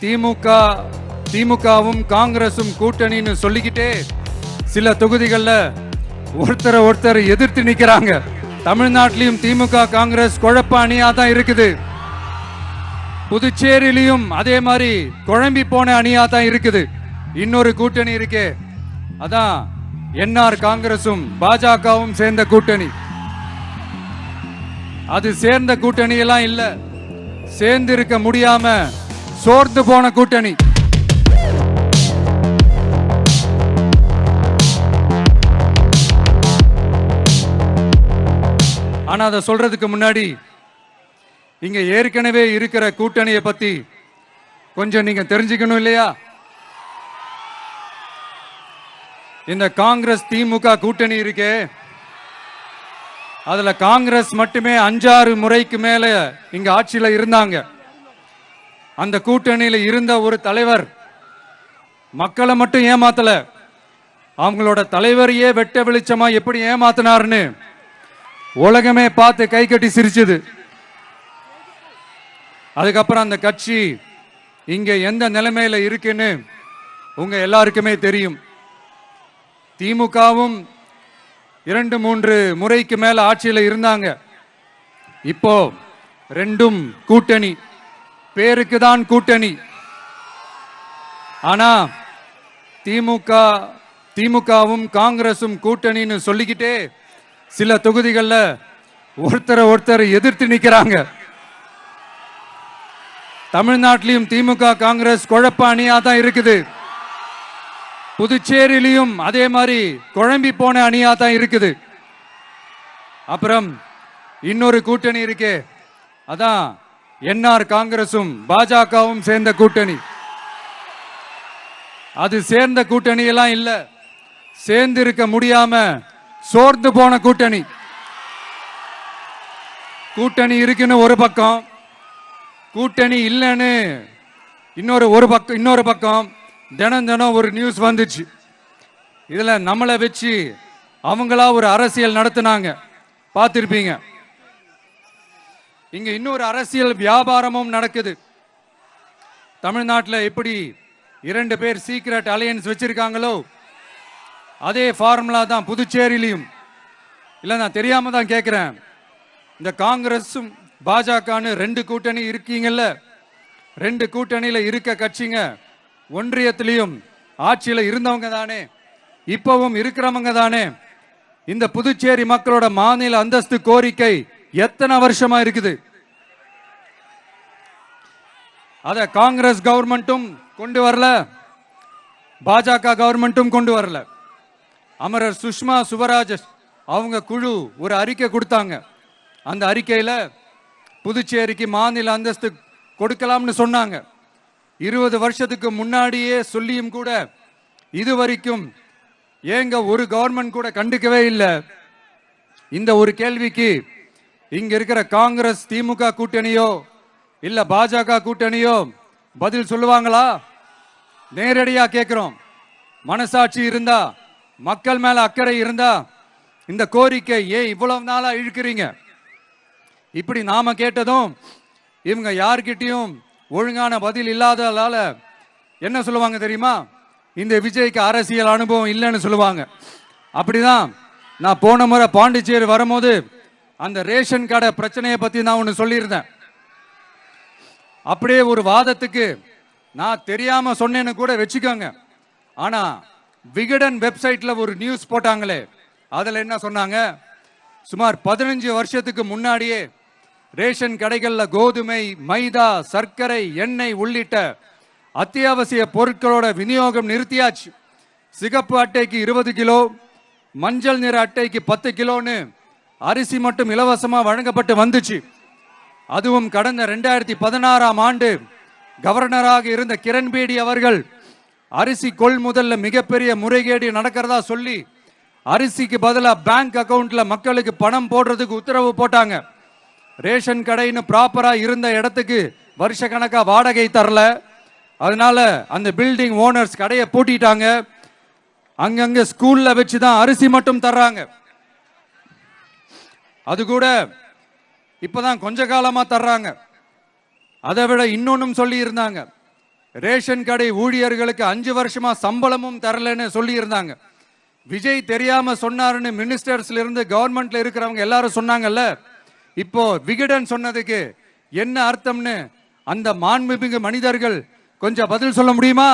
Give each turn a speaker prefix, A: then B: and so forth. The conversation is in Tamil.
A: திமுகவும் காங்கிரசும் கூட்டணின்னு சொல்லிக்கிட்டே சில தொகுதிகளில் ஒருத்தர் எதிர்த்து நிக்கிறாங்க. தமிழ்நாட்டிலையும் திமுக காங்கிரஸ் குழப்ப அணியா தான் இருக்குது. புதுச்சேரியிலையும் அதே மாதிரி குழம்பி போன அணியா தான் இருக்குது. இன்னொரு கூட்டணி இருக்கே, அதான் என்ஆர் காங்கிரசும் பாஜகவும் சேர்ந்த கூட்டணி. அது சேர்ந்த கூட்டணி எல்லாம் இல்ல, சேர்ந்து இருக்க முடியாம சோர்ந்து போன கூட்டணி. ஆனா அதை சொல்றதுக்கு முன்னாடி இங்க ஏற்கனவே இருக்கிற கூட்டணியை பத்தி கொஞ்சம் நீங்க தெரிஞ்சுக்கணும் இல்லையா? இந்த காங்கிரஸ் திமுக கூட்டணி இருக்கே, அதுல காங்கிரஸ் மட்டுமே 5-6 முறைக்கு மேல இங்க ஆட்சியில இருந்தாங்க. அந்த கூட்டணியில இருந்த ஒரு தலைவர் மக்களை மட்டும் ஏமாத்தல, அவங்களோட தலைவரையே வெட்ட வெளிச்சமா எப்படி ஏமாத்தினார்னு உலகமே பார்த்து கை கட்டி சிரிச்சது. அதுக்கப்புறம் அந்த கட்சி இங்க எந்த நிலைமையில இருக்குன்னு உங்க எல்லாருக்குமே தெரியும். திமுகவும் 2-3 முறைக்கு மேல ஆட்சியில இருந்தாங்க. இப்போ ரெண்டும் கூட்டணி, பேருக்கு தான் கூட்டணி. ஆனா திமுகவும் காங்கிரசும் கூட்டணின்னு சொல்லிக்கிட்டே சில தொகுதிகளில் ஒருத்தர் எதிர்த்து நிக்கிறாங்க. தமிழ்நாட்டிலையும் திமுக காங்கிரஸ் குழப்ப அணியா தான் இருக்குது. புதுச்சேரியிலையும் அதே மாதிரி குழம்பி போன அணியா தான் இருக்குது. அப்புறம் இன்னொரு கூட்டணி இருக்கே, அதான் என்ஆர் காங்கிரசும் பாஜகவும் சேர்ந்த கூட்டணி. அது சேர்ந்த கூட்டணி எல்லாம் இல்ல, சேர்ந்து இருக்க முடியாம சோர்ந்து போன கூட்டணி. கூட்டணி இருக்குன்னு ஒரு பக்கம், கூட்டணி இல்லைன்னு இன்னொரு பக்கம் தினம் ஒரு நியூஸ் வந்துச்சு. இதுல நம்மளை வச்சு அவங்களா ஒரு அரசியல் நடத்தினாங்க, பார்த்திருப்பீங்க. இங்க இன்னொரு அரசியல் வியாபாரமும் நடக்குது. தமிழ்நாட்டில் எப்படி 2 பேர் சீக்ரெட் அலையன்ஸ் வச்சிருக்காங்களோ அதே ஃபார்முலா தான் புதுச்சேரியிலையும். இல்ல, நான் தெரியாம தான் கேட்கிறேன். இந்த காங்கிரஸும் பாஜகன்னு 2 கூட்டணி இருக்கீங்கல்ல, 2 கூட்டணியில இருக்க கட்சிங்க ஒன்றியத்திலையும் ஆட்சியில இருந்தவங்க தானே, இப்பவும் இருக்கிறவங்க தானே. இந்த புதுச்சேரி மக்களோட மாநில அந்தஸ்து கோரிக்கை எத்தனை வருஷமா இருக்குது? அத காங்கிரஸ் கவர்மெண்ட்டும் கொண்டு வரல, பாஜக கவர்மெண்ட்டும் கொண்டு வரல. அமரர் சுஷ்மா சுவராஜ் அவங்க குழு ஒரு அறிக்கை கொடுத்தாங்க. அந்த அறிக்கையில புதுச்சேரிக்கு மாநில அந்தஸ்து கொடுக்கலாம்னு சொன்னாங்க. 20 வருஷத்துக்கு முன்னாடியே சொல்லியும் கூட இதுவரைக்கும் ஏங்க ஒரு கவர்மெண்ட் கூட கண்டுக்கவே இல்லை. இந்த ஒரு கேள்விக்கு இங்க இருக்கிற காங்கிரஸ் திமுக கூட்டணியோ இல்ல பாஜக கூட்டணியோ பதில் சொல்லுவாங்களா? நேரடியா கேட்கிறோம். மனசாட்சி இருந்தா, மக்கள் மேல அக்கறை இருந்தா இந்த கோரிக்கை ஏன் இவ்வளவு நாளா இழுக்கிறீங்க? இப்படி நாம கேட்டதும் இவங்க யார்கிட்டயும் ஒழுங்கான பதில் இல்லாததால என்ன சொல்லுவாங்க தெரியுமா? இந்த விஜய்க்கு அரசியல் அனுபவம் இல்லைன்னு சொல்லுவாங்க. அப்படிதான் நான் போன முறை பாண்டிச்சேரி வரும்போது அந்த ரேஷன் கடை பிரச்சனையை பத்தி நான் ஒன்னு சொல்லியிருந்தேன். அப்படியே ஒரு வாதத்துக்கு நான் தெரியாம சொன்னேன்னு கூட வச்சுக்கோங்க. ஆனா விகடன் வெப்சைட்ல ஒரு நியூஸ் போட்டாங்களே, அதுல என்ன சொன்னாங்க? சுமார் 15 வருஷத்துக்கு முன்னாடியே ரேஷன் கடைகள்ல கோதுமை, மைதா, சர்க்கரை, எண்ணெய் உள்ளிட்ட அத்தியாவசிய பொருட்களோட விநியோகம் நிறுத்தியாச்சு. சிகப்பு அட்டைக்கு 20 கிலோ, மஞ்சள் நிற அட்டைக்கு 10 கிலோன்னு அரிசி மட்டும் இலவசமா வழங்கப்பட்டு வந்துச்சு. அதுவும் கடந்த 2016ஆம் ஆண்டு கவர்னராக இருந்த கிரண்பேடி அவர்கள் அரிசி கொள்முதல்ல மிகப்பெரிய முறைகேடு நடக்கிறதா சொல்லி அரிசிக்கு பதிலாக பேங்க் அக்கவுண்ட்ல மக்களுக்கு பணம் போடுறதுக்கு உத்தரவு போட்டாங்க. ரேஷன் கடைன்னு ப்ராப்பரா இருந்த இடத்துக்கு வருஷ கணக்கா வாடகை தரல. அதனால அந்த பில்டிங் ஓனர்ஸ் கடையை பூட்டிட்டாங்க. அங்கங்க ஸ்கூல்ல வச்சுதான் அரிசி மட்டும் தர்றாங்க. அது கூட இப்பதான் கொஞ்ச காலமா தர்றாங்க. அதை விட இன்னொன்னும் சொல்லி இருந்தாங்க, ரேஷன் கடை ஊழியர்களுக்கு 5 வருஷமா சம்பளமும் தரலன்னு சொல்லி இருந்தாங்க. விஜய் தெரியாம சொன்னாருன்னு மினிஸ்டர்ஸ்ல இருந்து கவர்மெண்ட்ல இருக்கிறவங்க எல்லாரும் சொன்னாங்கல்ல. இப்போ விகடன் சொன்னதுக்கு என்ன அர்த்தம்னு அந்த மாண்புமிகு மனிதர்கள் கொஞ்சம் பதில் சொல்ல முடியுமா?